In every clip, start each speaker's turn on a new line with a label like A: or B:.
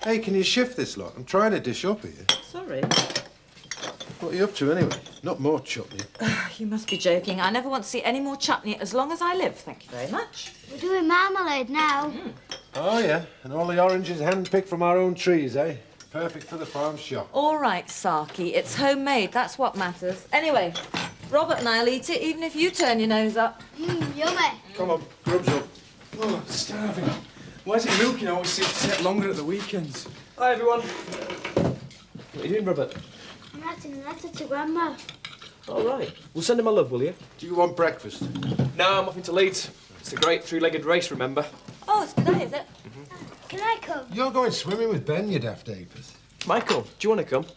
A: Hey, can you shift this lot? I'm trying to dish up here.
B: Sorry.
A: What are you up to anyway? Not more chutney.
B: You must be joking. I never want to see any more chutney as long as I live. Thank you very much.
C: We're doing marmalade now.
A: Oh, yeah. And all the oranges hand-picked from our own trees, eh? Perfect for the farm shop.
B: All right, Saki. It's homemade. That's what matters. Anyway, Robert and I'll eat it, even if you turn your nose up.
C: Yummy.
A: Come on, grubs up.
D: Oh, I'm starving. Why is it milking always seems to take longer at the weekends? Hi, everyone. What are you doing, Robert?
C: I'm writing a letter to Grandma.
D: All right. We'll send him my love, will you?
A: Do you want breakfast?
D: No, I'm off into Leeds. It's the great three-legged race, remember?
B: Oh, it's today, is it?
C: Can I come?
A: You're going swimming with Ben, you daft apers.
D: Michael, do you want to come?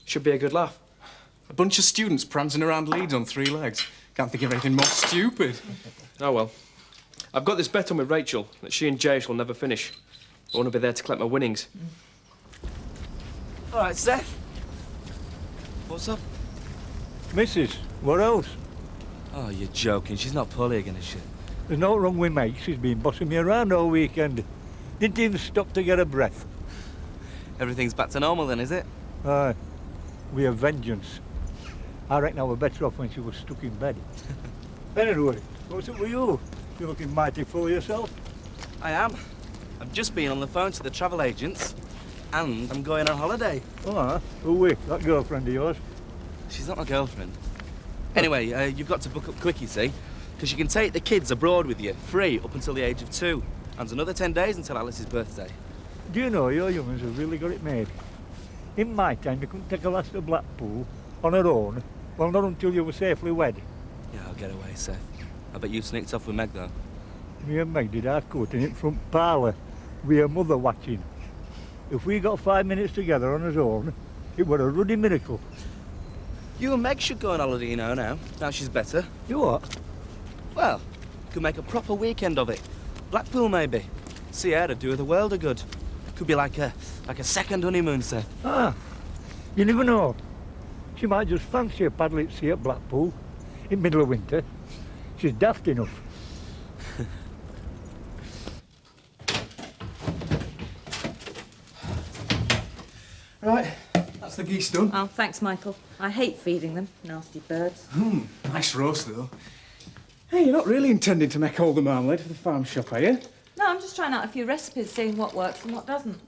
D: Should be a good laugh. A bunch of students prancing around Leeds on 3 legs. Can't think of anything more stupid. Oh, well. I've got this bet on with Rachel that she and Jay will never finish. I want to be there to collect my winnings.
E: All right, Seth. What's up?
F: Mrs., what else?
E: Oh, you're joking. She's not poorly again, is she?
F: There's no wrong with Meg. She's been bossing me around all weekend. Didn't even stop to get a breath.
E: Everything's back to normal then, is it?
F: Aye, with a vengeance. I reckon I were better off when she was stuck in bed. Anyway, what's up with you? You're looking mighty full of yourself.
E: I am. I've just been on the phone to the travel agents, and I'm going on holiday.
F: Oh, who with? That girlfriend of yours?
E: She's not my girlfriend. Anyway, you've got to book up quick, you see, because you can take the kids abroad with you, free, up until the age of 2. And there's another 10 days until Alice's birthday.
F: Do you know, your young'uns have really got it made. In my time, you couldn't take a lass to Blackpool on her own, well, not until you were safely wed.
E: Yeah, I'll get away, Seth. I bet you sneaked off with Meg, though.
F: Me and Meg did our courting in front parlour, with her mother watching. If we got 5 minutes together on our own, it were a ruddy miracle.
E: You and Meg should go on holiday, you know, now she's better.
F: You what?
E: Well, could make a proper weekend of it. Blackpool, maybe. See her, to do her the world of good. Could be like a second honeymoon, Seth.
F: Ah, you never know. She might just fancy a paddle at sea at Blackpool, in middle of winter. She's daft enough.
D: Right, that's the geese done.
B: Oh, thanks, Michael. I hate feeding them. Nasty birds.
D: Nice roast, though. Hey, you're not really intending to make all the marmalade for the farm shop, are you?
B: No, I'm just trying out a few recipes, seeing what works and what doesn't.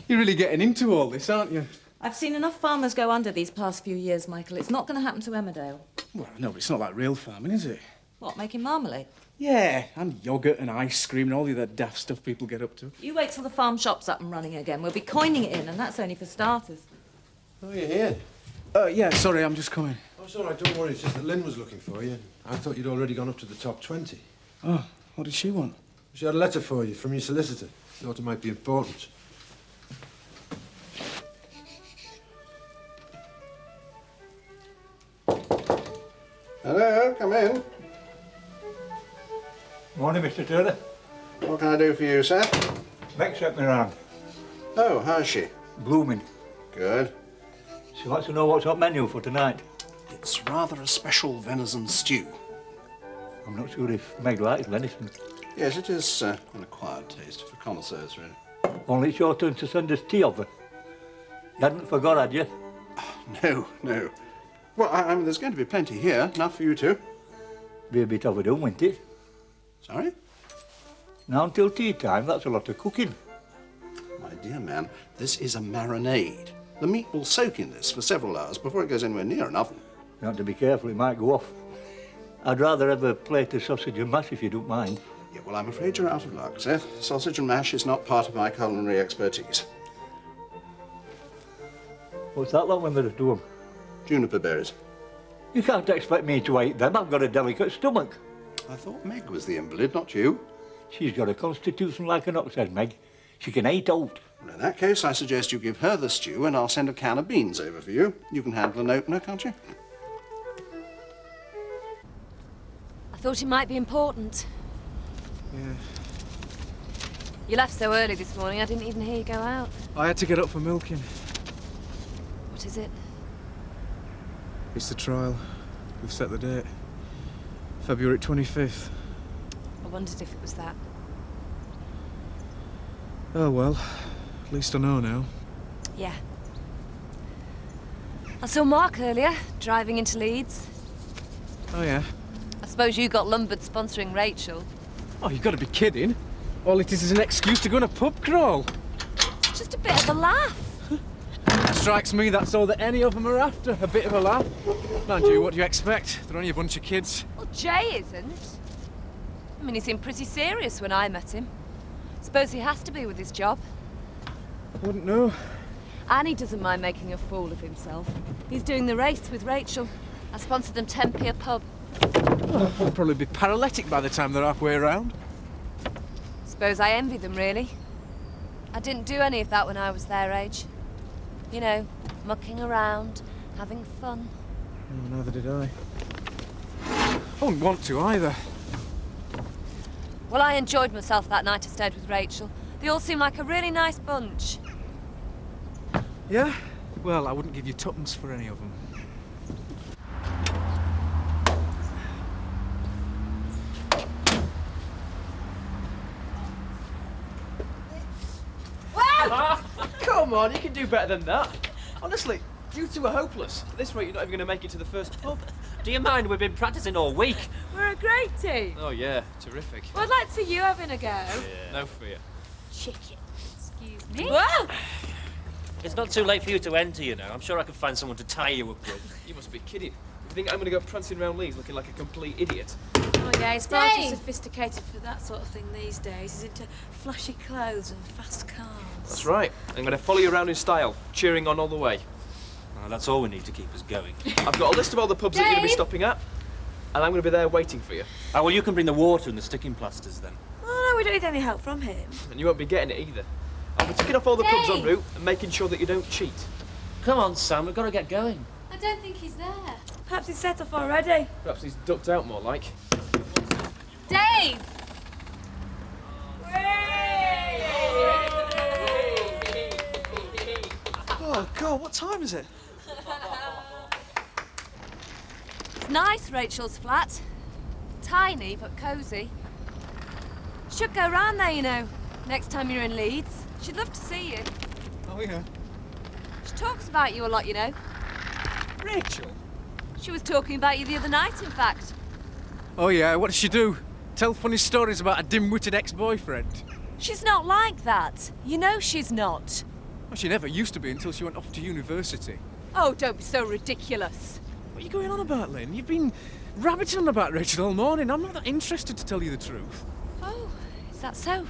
D: You're really getting into all this, aren't you?
B: I've seen enough farmers go under these past few years, Michael. It's not going to happen to Emmerdale.
D: Well, no, but it's not like real farming, is it?
B: What, making marmalade?
D: Yeah, and yoghurt and ice cream and all the other daft stuff people get up to.
B: You wait till the farm shop's up and running again. We'll be coining it in, and that's only for starters.
A: Oh, you're here?
D: Yeah, sorry, I'm just coming.
A: Oh, it's all right, don't worry. It's just that Lynn was looking for you. I thought you'd already gone up to the top 20.
D: Oh, what did she want?
A: She had a letter for you from your solicitor. Thought it might be important. Hello, come in.
F: Morning, Mr. Turner.
A: What can I do for you, sir?
F: Meg sent me round.
A: Oh, how's she?
F: Blooming.
A: Good.
F: She wants to know what's on menu for tonight.
G: It's rather a special venison stew.
F: I'm not sure if Meg likes venison.
G: Yes, it is an acquired taste for connoisseurs, really.
F: Only it's your turn to send us tea over. You hadn't forgot, had you?
G: No, no. Well, I mean, there's going to be plenty here, enough for you two.
F: Be a bit overdone, won't it?
G: Sorry?
F: Now until tea time, that's a lot of cooking.
G: My dear man, this is a marinade. The meat will soak in this for several hours before it goes anywhere near an oven.
F: You have to be careful, it might go off. I'd rather have a plate of sausage and mash if you don't mind.
G: Yeah, well, I'm afraid you're out of luck, Seth. Sausage and mash is not part of my culinary expertise.
F: What's that like when they're to them?
G: Juniper berries.
F: You can't expect me to eat them. I've got a delicate stomach.
G: I thought Meg was the invalid, not you.
F: She's got a constitution like an ox head, Meg. She can eat out.
G: Well, in that case, I suggest you give her the stew and I'll send a can of beans over for you. You can handle an opener, can't you?
H: I thought it might be important.
D: Yeah.
H: You left so early this morning, I didn't even hear you go out.
D: I had to get up for milking.
H: What is it?
D: It's the trial. We've set the date. February 25th.
H: I wondered if it was that.
D: Oh, well. At least I know now.
H: Yeah. I saw Mark earlier, driving into Leeds.
D: Oh, yeah?
H: I suppose you got lumbered sponsoring Rachel.
D: Oh, you've got to be kidding. All it is an excuse to go on a pub crawl.
H: It's just a bit of a laugh.
D: Strikes me that's all that any of them are after, a bit of a laugh. Mind you, what do you expect? They're only a bunch of kids.
H: Well, Jay isn't. I mean, he seemed pretty serious when I met him. Suppose he has to be with his job.
D: I wouldn't know.
H: And he doesn't mind making a fool of himself. He's doing the race with Rachel. I sponsored them 10p a pub.
D: They'll probably be paralytic by the time they're halfway around.
H: Suppose I envy them, really. I didn't do any of that when I was their age. You know, mucking around, having fun.
D: Oh, neither did I. I wouldn't want to either.
H: Well, I enjoyed myself that night I stayed with Rachel. They all seemed like a really nice bunch.
D: Yeah? Well, I wouldn't give you tuppence for any of them.
I: Come on, you can do better than that. Honestly, you two are hopeless. At this rate, you're not even going to make it to the first pub.
J: Do you mind? We've been practicing all week.
B: We're a great team.
I: Oh, yeah, terrific.
B: Well, I'd like to see you having a go.
I: Yeah. No fear.
C: Chicken.
B: Excuse me.
H: Whoa!
J: It's not too late for you to enter, you know. I'm sure I could find someone to tie you up with.
I: You must be kidding. You think I'm going to go prancing around Leeds looking like a complete idiot?
K: Oh yeah, he's far too
C: Dave!
K: sophisticated for that sort of thing these days. He's into flashy clothes and fast cars.
I: That's right. I'm going to follow you around in style, cheering on all the way.
J: Well, that's all we need to keep us going.
I: I've got a list of all the pubs that you're going to be
C: Dave!
I: stopping at, and I'm going to be there waiting for you.
J: Oh, well, you can bring the water and the sticking plasters then.
K: Oh no, we don't need any help from him.
I: And you won't be getting it either. I'll be ticking off all the pubs en
C: Dave!
I: route and making sure that you don't cheat.
J: Come on, Sam, we've got to get going.
C: I don't think he's there.
K: Perhaps he's set off already.
I: Perhaps he's ducked out more like.
C: Dave!
I: Oh, God, what time is it?
H: It's nice, Rachel's flat. Tiny, but cosy. Should go round there, you know, next time you're in Leeds. She'd love to see you.
D: Oh, yeah?
H: She talks about you a lot, you know.
D: Rachel?
H: She was talking about you the other night, in fact.
D: Oh, yeah, what does she do? Tell funny stories about a dim-witted ex-boyfriend?
H: She's not like that. You know she's not.
D: Well, she never used to be until she went off to university.
H: Oh, don't be so ridiculous.
D: What are you going on about, Lynn? You've been rabbiting on about Rachel all morning. I'm not that interested, to tell you the truth.
H: Oh, is that so?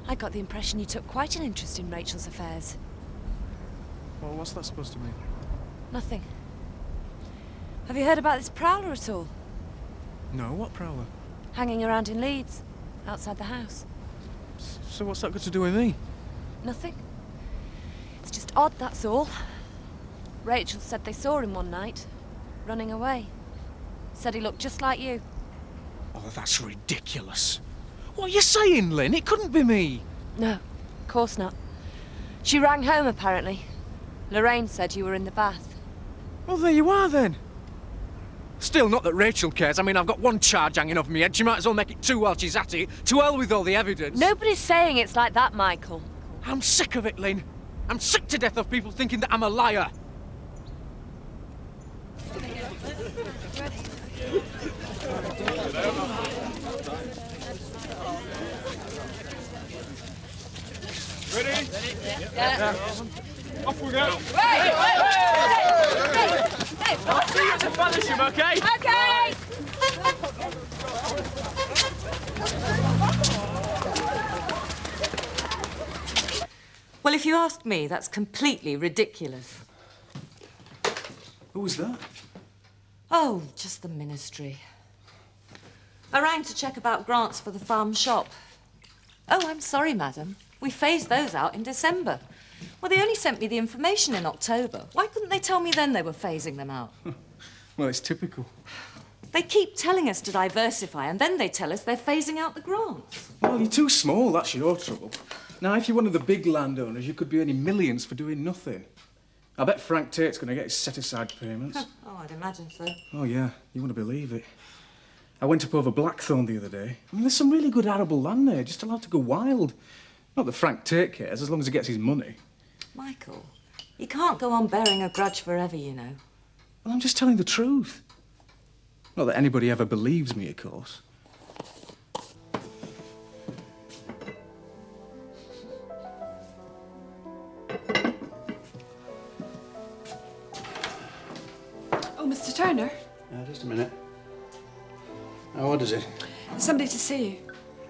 H: I got the impression you took quite an interest in Rachel's affairs.
D: Well, what's that supposed to mean?
H: Nothing. Have you heard about this prowler at all?
D: No, what prowler?
H: Hanging around in Leeds, outside the house.
D: So what's that got to do with me?
H: Nothing. It's just odd, that's all. Rachel said they saw him one night, running away. Said he looked just like you.
D: Oh, that's ridiculous. What are you saying, Lynn? It couldn't be me.
H: No, of course not. She rang home, apparently. Lorraine said you were in the bath.
D: Well, there you are, then. Still, not that Rachel cares. I mean, I've got one charge hanging over my head. She might as well make it two while she's at it. To hell with all the evidence.
H: Nobody's saying it's like that, Michael.
D: I'm sick of it, Lynn. I'm sick to death of people thinking that I'm a liar.
I: Ready?
H: Yeah.
I: Off we go.
H: Wait!
I: I'll see you at the Fellowship, okay?
H: Okay!
B: Well, if you ask me, that's completely ridiculous.
D: Who was that?
B: Oh, just the ministry. I rang to check about grants for the farm shop. Oh, I'm sorry, madam. We phased those out in December. Well, they only sent me the information in October. Why couldn't they tell me then they were phasing them out?
D: Well, it's typical.
B: They keep telling us to diversify, and then they tell us they're phasing out the grants.
D: Well, you're too small, that's your trouble. Now, if you're one of the big landowners, you could be earning millions for doing nothing. I bet Frank Tate's going to get his set-aside payments.
B: Oh, I'd imagine so.
D: Oh, yeah, you wouldn't believe it. I went up over Blackthorn the other day. I mean, there's some really good arable land there, just allowed to go wild. Not that Frank Tate cares, as long as he gets his money.
B: Michael, you can't go on bearing a grudge forever, you know.
D: Well, I'm just telling the truth. Not that anybody ever believes me, of course.
L: Oh, Mr. Turner.
G: Just a minute. Oh, what is it?
L: Somebody to see you.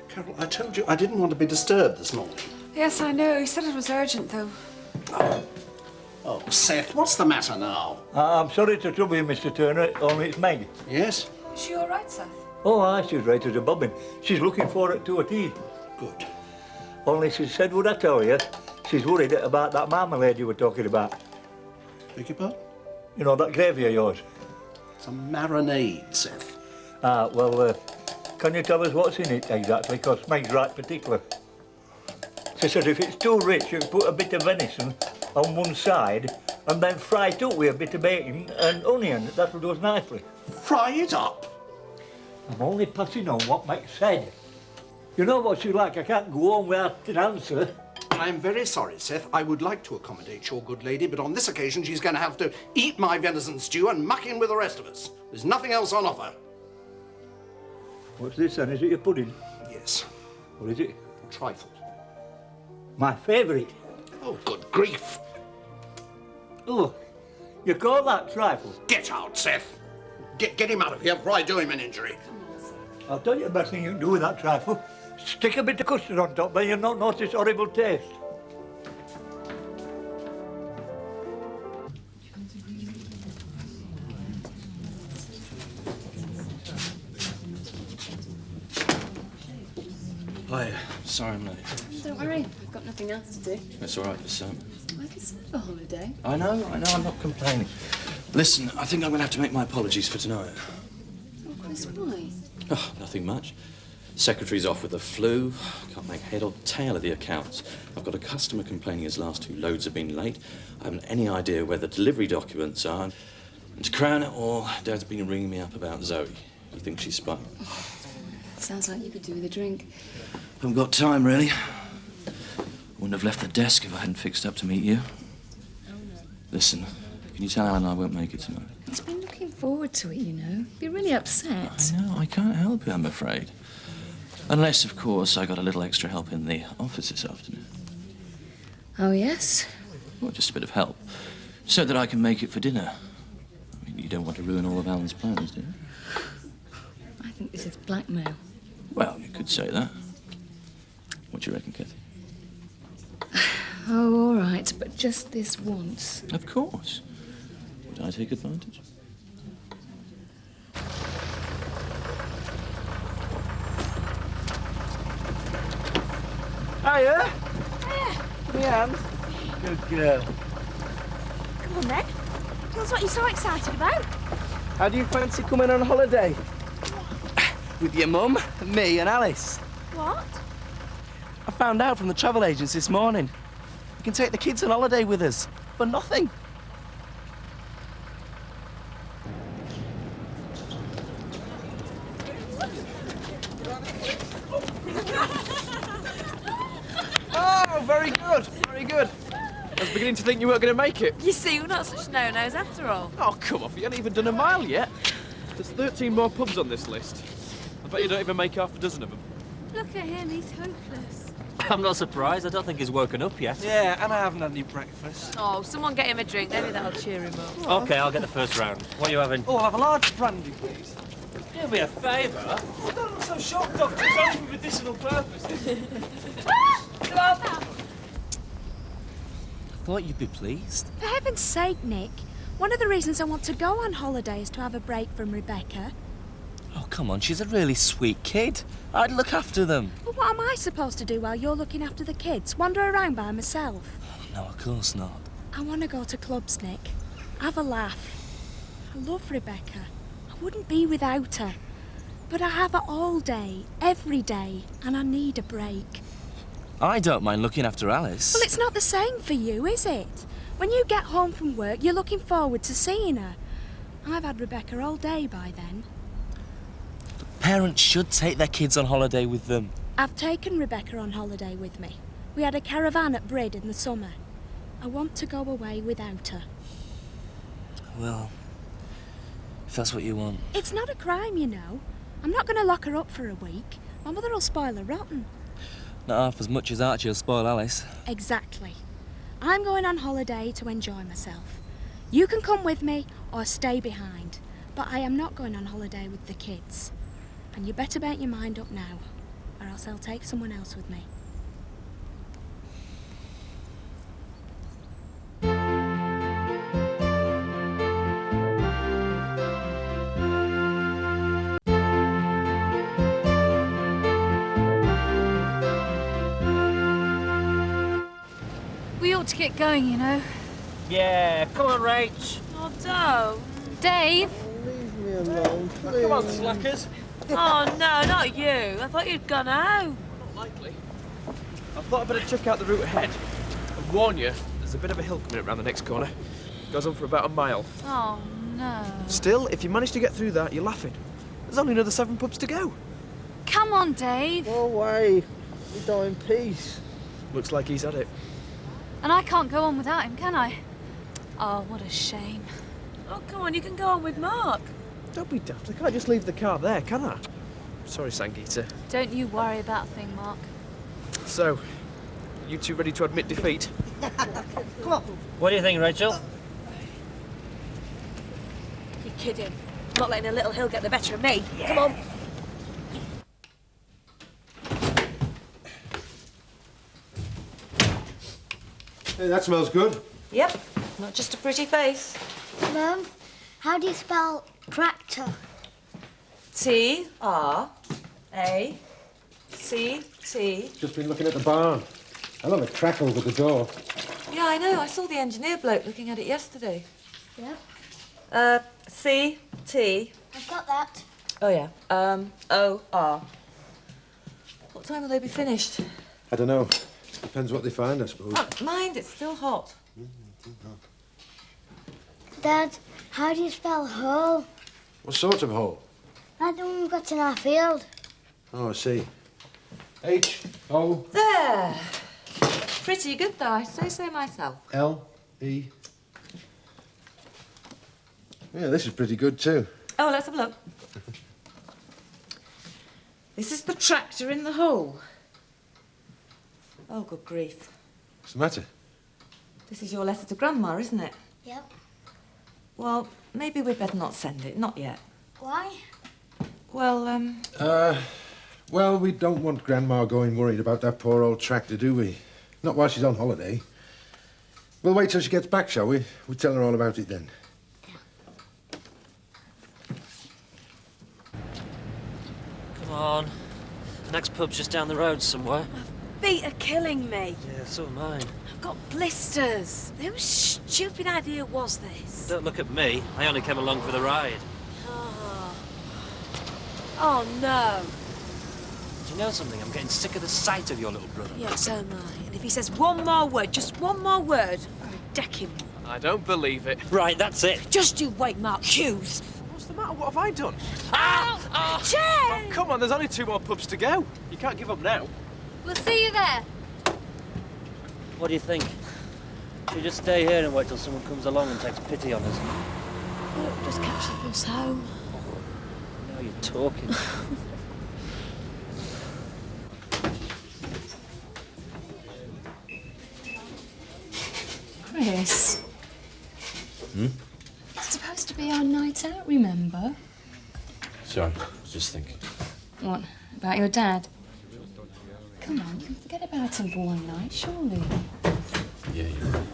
G: Carol, I told you I didn't want to be disturbed this morning.
L: Yes, I know. He said it was urgent, though.
G: Oh, Seth, what's the matter now?
F: I'm sorry to trouble you, Mr. Turner, only it's Meg.
G: Yes?
L: Is she all right, Seth?
F: Oh, aye, she's right as a bobbin. She's looking forward to a tea.
G: Good.
F: Only she said, would I tell you, she's worried about that marmalade you were talking about.
G: Beg your pardon?
F: You know, that gravy of yours.
G: It's a marinade, Seth.
F: Well, can you tell us what's in it exactly? Because Meg's right particular. She said if it's too rich, you can put a bit of venison on one side and then fry it up with a bit of bacon and onion. That'll do us nicely.
G: Fry it up?
F: I'm only passing on what Meg said. You know what she's like. I can't go on without an answer.
G: I'm very sorry, Seth. I would like to accommodate your good lady, but on this occasion she's going to have to eat my venison stew and muck in with the rest of us. There's nothing else on offer.
F: What's this then? Is it your pudding?
G: Yes.
F: What is it?
G: Trifle.
F: My favourite.
G: Oh, good grief.
F: Oh, you call that trifle?
G: Get out, Seth. Get him out of here before I do him an injury.
F: I'll tell you the best thing you can do with that trifle. Stick a bit of custard on top, then you'll not notice horrible taste.
M: Hi, sorry I'm late.
C: Don't worry, I've got nothing else to do.
M: That's all right for some.
C: Like it's a holiday.
M: I know, I'm not complaining. Listen, I think I'm going to have to make my apologies for tonight.
C: Oh, Chris, why?
M: Oh, nothing much. Secretary's off with the flu. Can't make head or tail of the accounts. I've got a customer complaining his last 2 loads have been late. I haven't any idea where the delivery documents are. And to crown it all, Dad's been ringing me up about Zoe. He thinks she's spying.
C: Sounds like you could do with a drink.
M: Haven't got time, really. Wouldn't have left the desk if I hadn't fixed up to meet you. Listen, can you tell Alan I won't make it tonight?
C: He's been looking forward to it, you know. Be really upset.
M: I know, I can't help it, I'm afraid. Unless, of course, I got a little extra help in the office this afternoon.
C: Oh, yes?
M: Well, just a bit of help. So that I can make it for dinner. I mean, you don't want to ruin all of Alan's plans, do you?
C: I think this is blackmail.
M: Well, you could say that. What do you reckon, Kathy?
C: Oh, all right, but just this once.
M: Of course. Would I take advantage?
I: Hiya. Give me a hand.
F: Good girl.
H: Come on then. Tell us what you're so excited about.
I: How do you fancy coming on holiday? With your mum, me and Alice.
H: What?
E: I found out from the travel agents this morning. We can take the kids on holiday with us for nothing.
I: Oh, very good, very good. I was beginning to think you weren't going to make it.
B: You see, we're not such no-nos after all.
I: Oh, come off, you haven't even done a mile yet. There's 13 more pubs on this list. I bet you don't even make half a dozen of them.
H: Look at him, he's hopeless.
J: I'm not surprised. I don't think he's woken up yet.
I: Yeah, and I haven't had any breakfast.
B: Oh, someone get him a drink. Maybe that'll cheer him up.
J: OK, I'll get the first round. What are you having?
I: Oh, I'll have a large brandy, please.
J: Do me a favour.
I: Oh, don't look so shocked, Doctor. It's only for medicinal purposes.
E: I thought you'd be pleased.
H: For heaven's sake, Nick. One of the reasons I want to go on holiday is to have a break from Rebecca.
E: Oh, come on, she's a really sweet kid. I'd look after them.
H: But what am I supposed to do while you're looking after the kids? Wander around by myself?
E: No, of course not.
H: I want to go to clubs, Nick. Have a laugh. I love Rebecca. I wouldn't be without her. But I have her all day, every day, and I need a break.
E: I don't mind looking after Alice.
H: Well, it's not the same for you, is it? When you get home from work, you're looking forward to seeing her. I've had Rebecca all day by then.
E: Parents should take their kids on holiday with them.
H: I've taken Rebecca on holiday with me.
N: We had a caravan at Brid in the summer. I want to go away without her.
E: Well, if that's what you want.
N: It's not a crime, you know. I'm not going to lock her up for a week. My mother will spoil her rotten.
E: Not half as much as Archie will spoil Alice.
N: Exactly. I'm going on holiday to enjoy myself. You can come with me or stay behind, but I am not going on holiday with the kids. And you better make your mind up now, or else I'll take someone else with me.
H: We ought to get going, you know.
J: Yeah, come on, Rach.
H: Oh, don't. Dave.
I: Leave me alone, please. Come on, slackers.
H: Oh, no, not you. I thought you'd gone home.
I: Not likely. I thought I'd better check out the route ahead. And warn you, there's a bit of a hill coming up round the next corner. Goes on for about a mile.
H: Oh, no.
I: Still, if you manage to get through that, you're laughing. There's only another 7 pubs to go.
H: Come on, Dave.
I: Go away. We die in peace. Looks like he's had it.
H: And I can't go on without him, can I? Oh, what a shame.
K: Oh, come on, you can go on with Mark.
I: Don't be daft. I can't just leave the car there, can I? Sorry, Sangeeta.
H: Don't you worry about a thing, Mark.
I: So, you two ready to admit defeat?
K: Come on.
J: What do you think, Rachel?
K: You're kidding. I'm not letting a little hill get the better of me. Come on.
A: Hey, that smells good.
B: Yep, not just a pretty face.
O: Mum, how do you spell tractor?
B: T-R-A-C-T.
A: Just been looking at the barn. I love a crack over the door.
B: Yeah, I know. I saw the engineer bloke looking at it yesterday.
O: Yep.
B: C-T.
O: I've got that.
B: Oh, yeah. O-R. What time will they be finished?
A: I don't know. Depends what they find, I suppose.
B: Oh, mind, it's still hot.
O: Dad, how do you spell hole?
A: What sort of hole?
O: Like the one we've got in our field.
A: Oh, I see. H-O...
B: There. Pretty good, though. I say so myself.
A: L-E... Yeah, this is pretty good, too.
B: Oh, let's have a look. This is the tractor in the hole. Oh, good grief.
A: What's the matter?
B: This is your letter to Grandma, isn't it?
O: Yep.
B: Well, maybe we'd better not send it. Not yet.
O: Why?
B: Well,
A: Well, we don't want Grandma going worried about that poor old tractor, do we? Not while she's on holiday. We'll wait till she gets back, shall we? We'll tell her all about it then.
J: Come on. The next pub's just down the road somewhere.
K: Feet are killing me.
J: Yeah, so am I.
K: I've got blisters. Whose stupid idea was this?
J: Don't look at me. I only came along for the ride.
K: Oh, no.
J: Do you know something? I'm getting sick of the sight of your little brother.
K: Yeah, so am I. And if he says one more word, just one more word, I'm going to deck him.
I: I don't believe it.
J: Right, that's it.
K: Just you wait, Mark Hughes.
I: What's the matter? What have I done?
K: Ow! Jay!
I: Oh, come on, there's only 2 more pubs to go. You can't give up now.
H: We'll see you there.
J: What do you think? Should we just stay here and wait till someone comes along and takes pity on us?
K: Look, just catch the bus home.
J: Now you're talking.
C: Chris. It's supposed to be our night out, remember?
M: Sorry, I was just thinking.
C: What? About your dad? Come on, you can forget about him for one night, surely.
M: Yeah, you're right.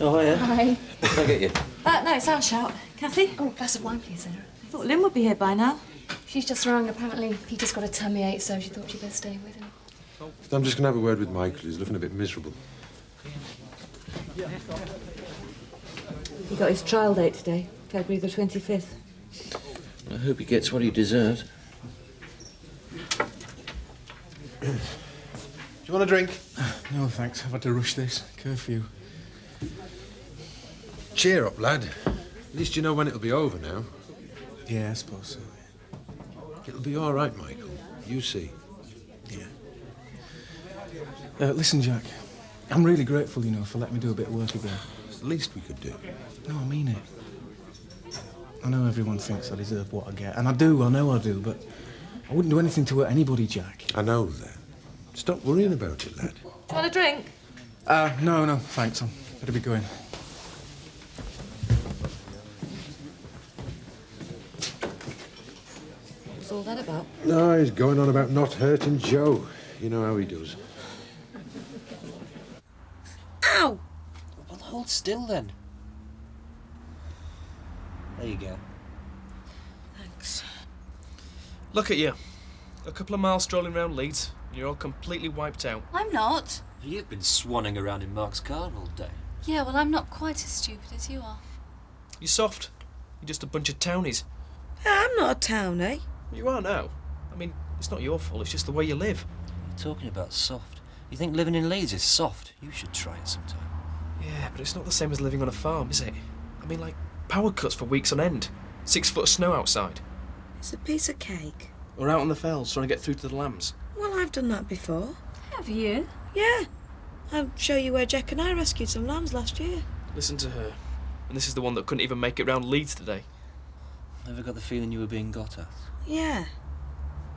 J: Oh, yeah?
C: Hi.
M: Can I get you?
B: No, it's our shout. Kathy?
C: Oh, a glass of wine, please, Sarah.
B: I thought Lynn would be here by now.
C: She's just rung. Apparently, Peter's got a tummy ache, so she thought she'd better stay with him.
A: I'm just going to have a word with Michael. He's looking a bit miserable.
B: He got his trial date today, February the 25th.
M: I hope he gets what he deserves.
A: Do you want a drink?
P: No, thanks. I've had to rush this. Curfew.
A: Cheer up, lad. At least you know when it'll be over now.
P: Yeah, I suppose so.
A: It'll be all right, Michael. You see.
P: Yeah. Listen, Jack. I'm really grateful, you know, for letting me do a bit of work again.
A: It's the least we could do.
P: No, I mean it. I know everyone thinks I deserve what I get, and I do, I know I do, but I wouldn't do anything to hurt anybody, Jack.
A: I know that. Stop worrying about it, lad.
B: Do you want a drink?
P: No, thanks. I'm better be going.
B: What's all that about?
A: No, he's going on about not hurting Joe. You know how he does.
Q: Ow! Well, hold still then. There you go.
K: Thanks.
D: Look at you. A couple of miles strolling around Leeds, and you're all completely wiped out.
H: I'm not.
Q: You've been swanning around in Mark's car all day.
H: Yeah, well, I'm not quite as stupid as you are.
D: You're soft. You're just a bunch of townies.
K: I'm not a townie.
D: You are now. I mean, it's not your fault, it's just the way you live.
Q: You're talking about soft. You think living in Leeds is soft? You should try it sometime.
D: Yeah, but it's not the same as living on a farm, is it? I mean, like, power cuts for weeks on end. 6 foot of snow outside.
K: It's a piece of cake.
D: Or out on the fells trying to get through to the lambs.
K: Well, I've done that before.
H: Have you?
K: Yeah. I'll show you where Jack and I rescued some lambs last year.
D: Listen to her. And this is the one that couldn't even make it round Leeds today.
Q: Never got the feeling you were being got at?
K: Yeah.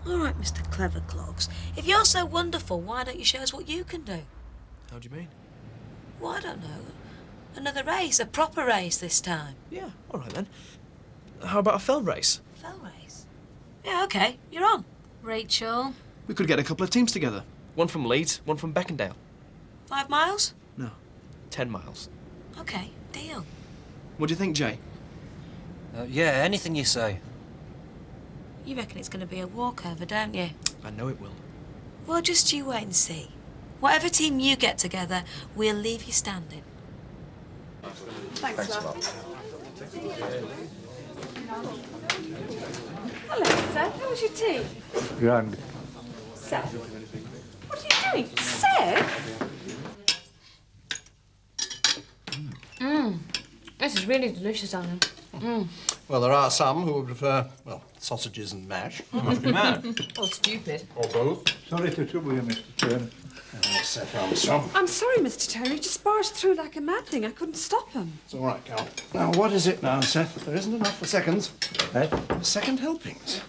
K: All right, Mr. Clever Clogs. If you're so wonderful, why don't you show us what you can do?
D: How do you mean?
K: Well, I don't know. Another race, a proper race this time.
D: Yeah, all right then. How about a fell race?
K: Fell race? Yeah, OK. You're on.
H: Rachel.
D: We could get a couple of teams together. One from Leeds, one from Beckendale.
K: 5 miles?
D: No, 10 miles.
K: OK, deal.
D: What do you think, Jay?
Q: Yeah, anything you say.
K: You reckon it's going to be a walkover, don't you?
D: I know it will.
K: Well, just you wait and see. Whatever team you get together, we'll leave you standing.
L: Thanks, love.
C: Hello, Seth. How was your tea?
F: Grand.
C: Seth? What are you doing? Seth?
B: This is really delicious, Alan.
G: Well, there are some who would prefer, well, sausages and mash.
B: You must be mad. Or stupid.
G: Or both.
F: Sorry to trouble you, Mr. Turner.
G: Seth Armstrong.
L: I'm sorry, Mr. Turner. He just barged through like a mad thing. I couldn't stop him.
G: It's all right, Cal. Now, what is it now, Seth? There isn't enough for seconds.
F: Eh?
G: Second helpings.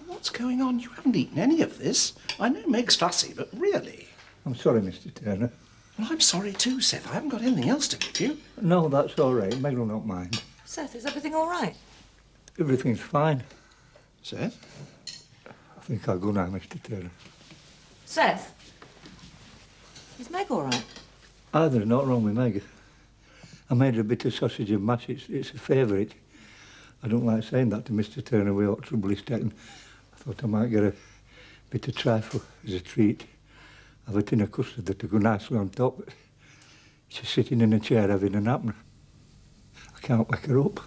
G: What's going on? You haven't eaten any of this. I know Meg's fussy, but really.
F: I'm sorry, Mr. Turner.
G: Well, I'm sorry too, Seth. I haven't got anything else to give you.
F: No, that's all right. Meg will not mind.
B: Seth, is everything all right?
F: Everything's fine.
G: Seth?
F: I think I'll go now, Mr. Turner.
B: Seth? Is Meg all right?
F: There's not wrong with Meg. I made her a bit of sausage and mash. It's a favourite. I don't like saying that to Mr. Turner with all the trouble he's taken. I thought I might get a bit of trifle as a treat. Have a tin of custard that'll go nicely on top. She's sitting in a chair having a nap. I can't wake her up.